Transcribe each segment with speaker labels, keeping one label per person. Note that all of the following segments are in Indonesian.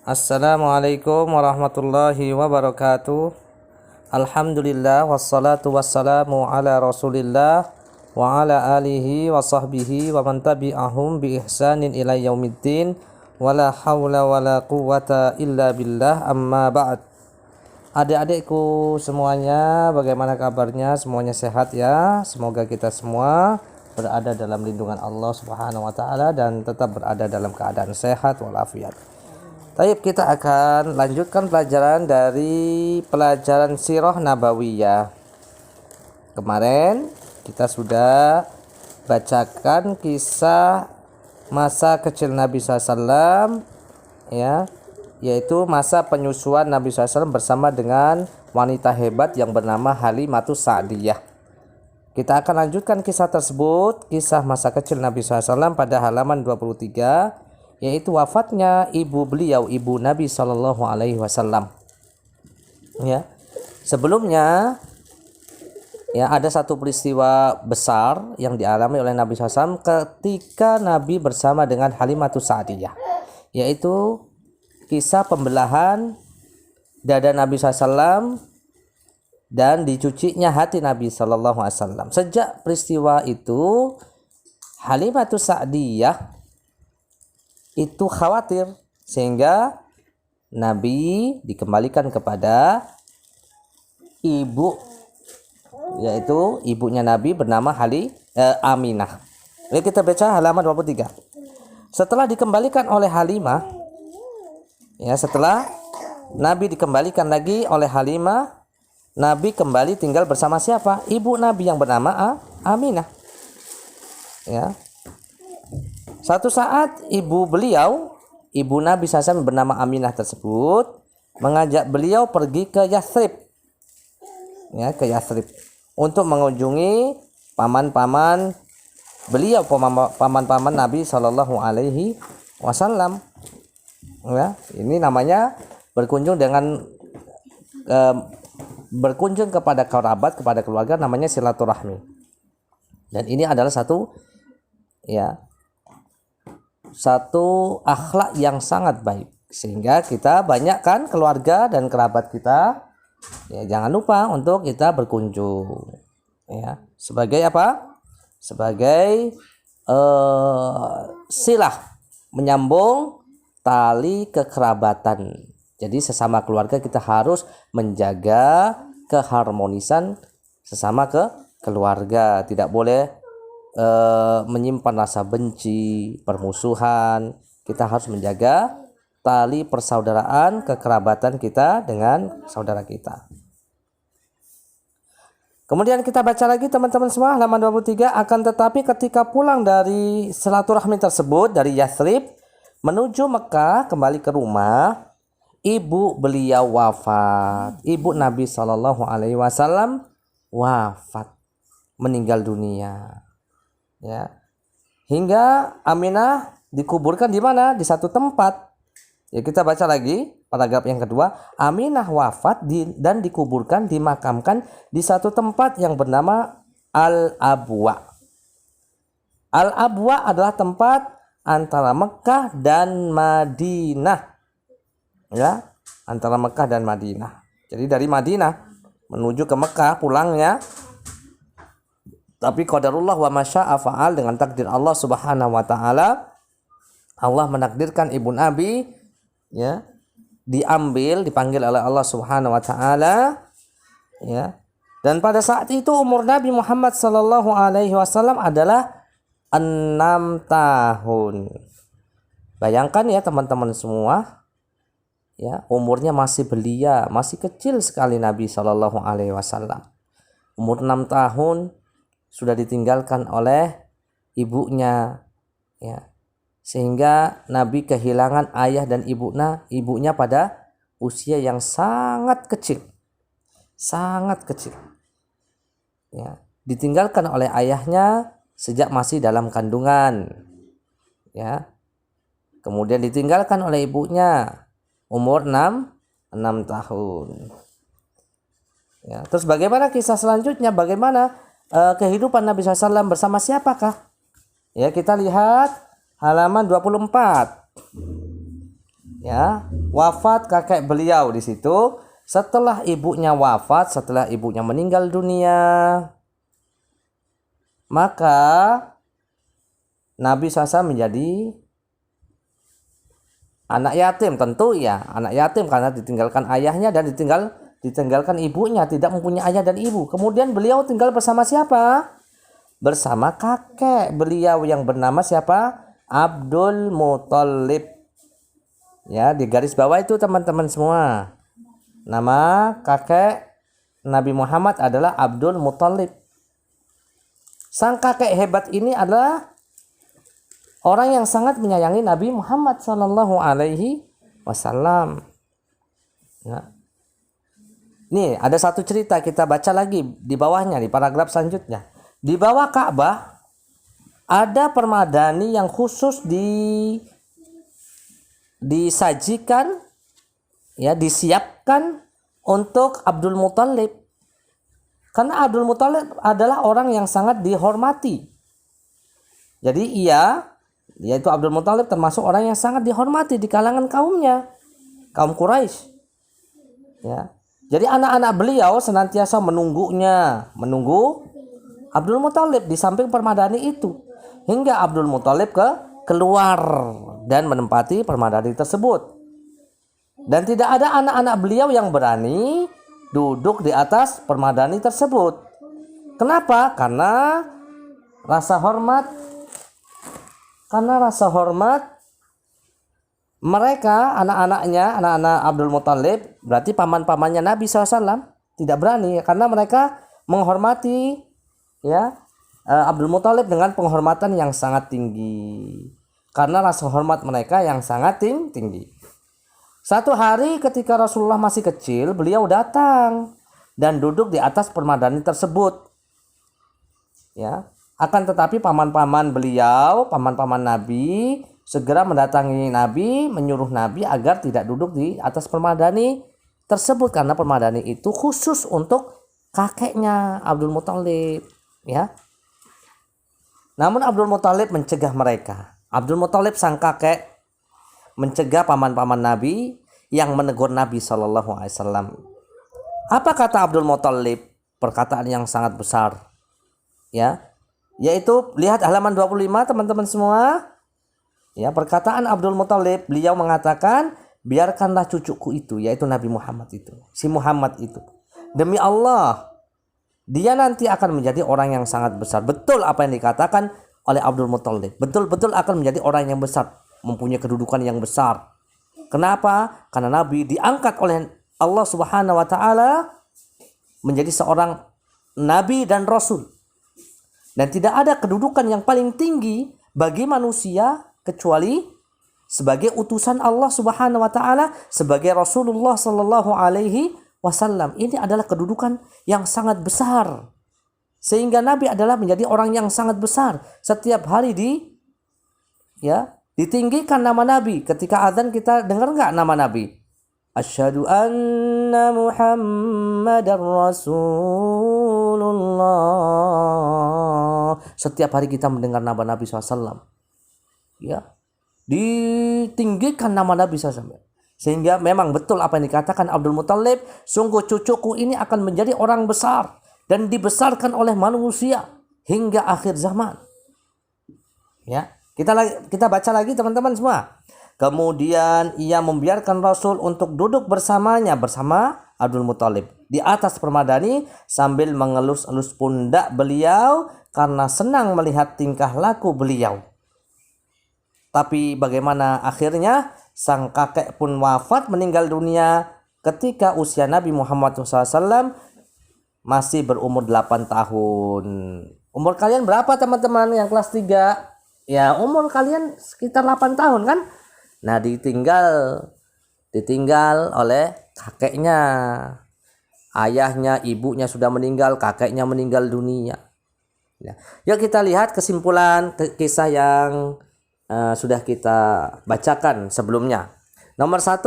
Speaker 1: Assalamualaikum warahmatullahi wabarakatuh. Alhamdulillah wassalatu wassalamu ala Rasulillah wa ala alihi wa sahbihi wa man tabi'ahum bi ihsanin ila yaumiddin. Wala haula wala quwata illa billah, amma ba'd. Adik-adikku semuanya, bagaimana kabarnya? Semuanya sehat ya? Semoga kita semua berada dalam lindungan Allah Subhanahu wa taala dan tetap berada dalam keadaan sehat walafiat. Baik, kita akan lanjutkan pelajaran dari pelajaran Sirah Nabawiyah. Kemarin kita sudah bacakan kisah masa kecil Nabi SAW, ya, yaitu masa penyusuan Nabi SAW bersama dengan wanita hebat yang bernama Halimatus Sa'diyah. Kita akan lanjutkan kisah tersebut, kisah masa kecil Nabi SAW pada halaman 23, yaitu wafatnya ibu beliau, ibu Nabi SAW. Ya, sebelumnya ya ada satu peristiwa besar yang dialami oleh Nabi SAW ketika Nabi bersama dengan Halimatus Sa'diyah, yaitu kisah pembelahan dada Nabi SAW dan dicucinya hati Nabi SAW. Sejak peristiwa itu, Halimatus Sa'diyah itu khawatir sehingga Nabi dikembalikan kepada ibu, yaitu ibunya Nabi bernama Aminah. Jadi kita baca halaman 23. Setelah dikembalikan oleh Halimah, ya, setelah Nabi dikembalikan lagi oleh Halimah, Nabi kembali tinggal bersama siapa? Ibu Nabi yang bernama Aminah. Ya. Suatu saat ibu Nabi SAW bernama Aminah tersebut mengajak beliau pergi ke Yathrib, ya, ke Yathrib untuk mengunjungi paman-paman beliau, paman-paman Nabi Shallallahu Alaihi Wasallam. Ya, ini namanya berkunjung kepada kerabat, kepada keluarga, namanya silaturahmi. Dan ini adalah satu akhlak yang sangat baik, sehingga kita banyakkan keluarga dan kerabat kita, ya, jangan lupa untuk kita berkunjung, ya, sebagai apa? Sebagai silah menyambung tali kekerabatan. Jadi sesama keluarga kita harus menjaga keharmonisan sesama keluarga, tidak boleh menyimpan rasa benci, permusuhan. Kita harus menjaga tali persaudaraan, kekerabatan kita dengan saudara kita. Kemudian kita baca lagi teman-teman semua halaman 23. Akan tetapi ketika pulang dari silaturahmi tersebut dari Yathrib menuju Mekah kembali ke rumah, ibu beliau wafat. Ibu Nabi SAW wafat, meninggal dunia. Ya, hingga Aminah dikuburkan di mana? Di satu tempat. Ya, kita baca lagi paragraf yang kedua. Aminah wafat dan dikuburkan, dimakamkan di satu tempat yang bernama Al-Abwa. Al-Abwa adalah tempat antara Mekah dan Madinah. Ya, antara Mekah dan Madinah. Jadi dari Madinah menuju ke Mekah pulangnya. Tapi qadarullah wa masya'a fa'al, dengan takdir Allah Subhanahu wa taala, Allah menakdirkan ibu Nabi, ya, dipanggil oleh Allah Subhanahu wa taala, ya. Dan pada saat itu umur Nabi Muhammad sallallahu alaihi wasallam adalah 6 tahun. Bayangkan ya teman-teman semua, ya, umurnya masih belia, masih kecil sekali Nabi sallallahu alaihi wasallam. Umur 6 tahun sudah ditinggalkan oleh ibunya, ya, sehingga Nabi kehilangan ayah dan ibunya pada usia yang sangat kecil, ya, ditinggalkan oleh ayahnya sejak masih dalam kandungan, ya, kemudian ditinggalkan oleh ibunya umur 6 tahun, ya. Terus bagaimana kisah selanjutnya? Bagaimana kehidupan Nabi SAW bersama siapakah? Ya, kita lihat halaman 24. Ya, wafat kakek beliau di situ. Setelah ibunya wafat, setelah ibunya meninggal dunia, maka Nabi SAW menjadi anak yatim, tentu ya, anak yatim karena ditinggalkan ayahnya dan ditinggalkan ibunya, tidak mempunyai ayah dan ibu. Kemudian beliau tinggal bersama siapa? Bersama kakek beliau yang bernama siapa? Abdul Muthalib. Ya, di garis bawah itu teman-teman semua. Nama kakek Nabi Muhammad adalah Abdul Muthalib. Sang kakek hebat ini adalah orang yang sangat menyayangi Nabi Muhammad sallallahu alaihi wasallam. Ya. Nih, ada satu cerita kita baca lagi di bawahnya di paragraf selanjutnya. Di bawah Ka'bah ada permadani yang khusus disajikan, ya, disiapkan untuk Abdul Muthalib. Karena Abdul Muthalib adalah orang yang sangat dihormati. Jadi yaitu Abdul Muthalib termasuk orang yang sangat dihormati di kalangan kaumnya, kaum Quraisy. Ya. Jadi anak-anak beliau senantiasa menunggu Abdul Muthalib di samping permadani itu, hingga Abdul Muthalib keluar dan menempati permadani tersebut. Dan tidak ada anak-anak beliau yang berani duduk di atas permadani tersebut. Kenapa? Karena rasa hormat mereka, anak-anak Abdul Muthalib, berarti paman-pamannya Nabi SAW, tidak berani karena mereka menghormati, ya, Abdul Muthalib dengan penghormatan yang sangat tinggi. Karena rasa hormat mereka yang sangat tinggi. Satu hari ketika Rasulullah masih kecil, beliau datang dan duduk di atas permadani tersebut. Ya, akan tetapi paman-paman Nabi segera mendatangi Nabi, menyuruh Nabi agar tidak duduk di atas permadani tersebut karena permadani itu khusus untuk kakeknya Abdul Muthalib, ya. Namun Abdul Muthalib mencegah mereka. Abdul Muthalib sang kakek mencegah paman-paman Nabi yang menegur Nabi SAW. Apa kata Abdul Muthalib? Perkataan yang sangat besar, ya, yaitu lihat halaman 25 teman-teman semua. Ya, perkataan Abdul Muthalib, beliau mengatakan, biarkanlah cucuku itu, yaitu Nabi Muhammad itu, si Muhammad itu, demi Allah, dia nanti akan menjadi orang yang sangat besar. Betul apa yang dikatakan oleh Abdul Muthalib, betul-betul akan menjadi orang yang besar, mempunyai kedudukan yang besar. Kenapa? Karena Nabi diangkat oleh Allah Subhanahu wa taala menjadi seorang nabi dan rasul. Dan tidak ada kedudukan yang paling tinggi bagi manusia kecuali sebagai utusan Allah Subhanahu wa taala, sebagai Rasulullah sallallahu alaihi wasallam. Ini adalah kedudukan yang sangat besar. Sehingga Nabi adalah menjadi orang yang sangat besar. Setiap hari ditinggikan nama Nabi. Ketika azan kita dengar enggak nama Nabi? Asyhadu anna Muhammadar Rasulullah. Setiap hari kita mendengar nama Nabi SAW. Ya, ditinggikan nama Nabi SAW. Sehingga memang betul apa yang dikatakan Abdul Muthalib, sungguh cucuku ini akan menjadi orang besar dan dibesarkan oleh manusia hingga akhir zaman. Ya, kita baca lagi teman-teman semua. Kemudian ia membiarkan Rasul untuk duduk bersama Abdul Muthalib di atas permadani sambil mengelus-elus pundak beliau karena senang melihat tingkah laku beliau. Tapi bagaimana akhirnya sang kakek pun wafat, meninggal dunia ketika usia Nabi Muhammad SAW masih berumur 8 tahun. Umur kalian berapa teman-teman yang kelas 3? Ya, umur kalian sekitar 8 tahun kan? Nah, ditinggal oleh kakeknya. Ayahnya, ibunya sudah meninggal, kakeknya meninggal dunia. Ya. Yuk kita lihat kesimpulan kisah yang sudah kita bacakan sebelumnya. Nomor 1,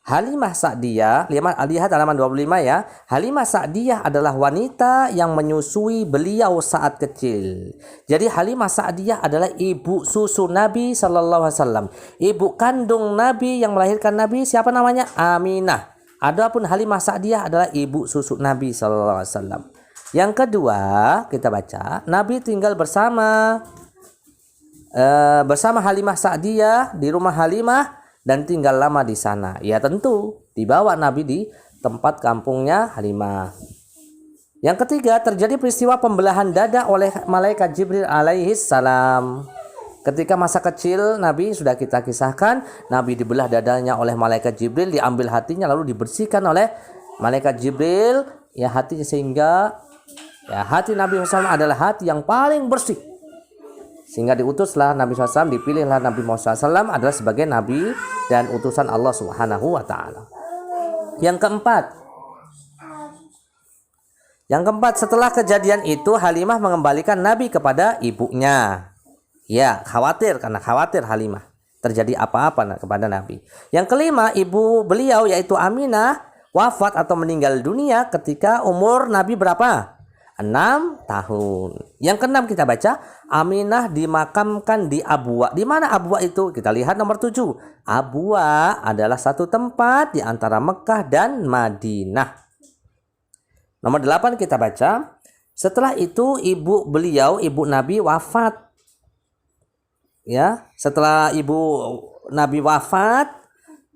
Speaker 1: Halimah Sa'diyah, lihat halaman 25 ya. Halimah Sa'diyah adalah wanita yang menyusui beliau saat kecil. Jadi Halimah Sa'diyah adalah ibu susu Nabi sallallahu alaihi wasallam. Ibu kandung Nabi yang melahirkan Nabi siapa namanya? Aminah. Adapun Halimah Sa'diyah adalah ibu susu Nabi sallallahu alaihi wasallam. Yang kedua, kita baca, Nabi tinggal bersama Halimah Sa'diyah di rumah Halimah dan tinggal lama di sana. Ya tentu dibawa Nabi di tempat kampungnya Halimah. Yang ketiga, terjadi peristiwa pembelahan dada oleh malaikat Jibril alaihi salam. Ketika masa kecil Nabi sudah kita kisahkan, Nabi dibelah dadanya oleh malaikat Jibril, diambil hatinya lalu dibersihkan oleh malaikat Jibril ya hatinya, sehingga ya hati Nabi SAW adalah hati yang paling bersih. Sehingga diutuslah Nabi SAW, dipilihlah Nabi Muhammad SAW adalah sebagai Nabi dan utusan Allah Subhanahu wa Ta'ala. Yang keempat, setelah kejadian itu Halimah mengembalikan Nabi kepada ibunya. Ya, karena khawatir Halimah terjadi apa-apa kepada Nabi. Yang kelima, ibu beliau yaitu Aminah wafat atau meninggal dunia ketika umur Nabi berapa? 6 tahun. Yang keenam kita baca, Aminah dimakamkan di Abwa. Di mana Abwa itu? Kita lihat nomor 7. Abwa adalah satu tempat di antara Mekah dan Madinah. Nomor 8 kita baca, setelah itu ibu Nabi wafat. Ya, setelah ibu Nabi wafat,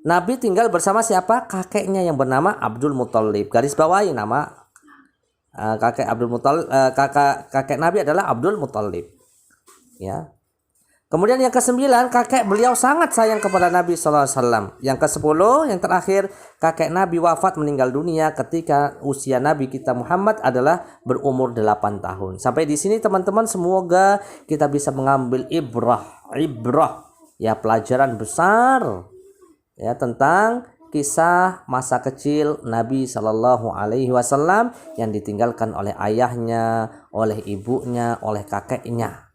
Speaker 1: Nabi tinggal bersama siapa? Kakeknya yang bernama Abdul Muthalib. Garis bawahi nama kakek kakek Nabi adalah Abdul Muthalib. Ya. Kemudian yang ke-9, kakek beliau sangat sayang kepada Nabi sallallahu alaihi wasallam. Yang ke-10, yang terakhir, kakek Nabi wafat meninggal dunia ketika usia Nabi kita Muhammad adalah berumur 8 tahun. Sampai di sini teman-teman, semoga kita bisa mengambil ibrah ya, pelajaran besar ya tentang kisah masa kecil Nabi Shallallahu Alaihi Wasallam yang ditinggalkan oleh ayahnya, oleh ibunya, oleh kakeknya.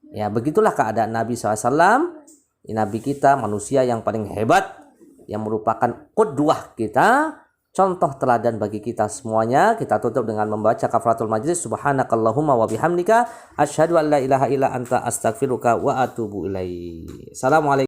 Speaker 1: Ya, begitulah keadaan Nabi SAW. Nabi kita manusia yang paling hebat, yang merupakan qudwah kita, contoh teladan bagi kita semuanya. Kita tutup dengan membaca kafaratul majlis. Subhanakallahumma wa bihamdika asyhadu an la ilaha illa anta astaghfiruka wa atubu ilaik. Assalamualaikum.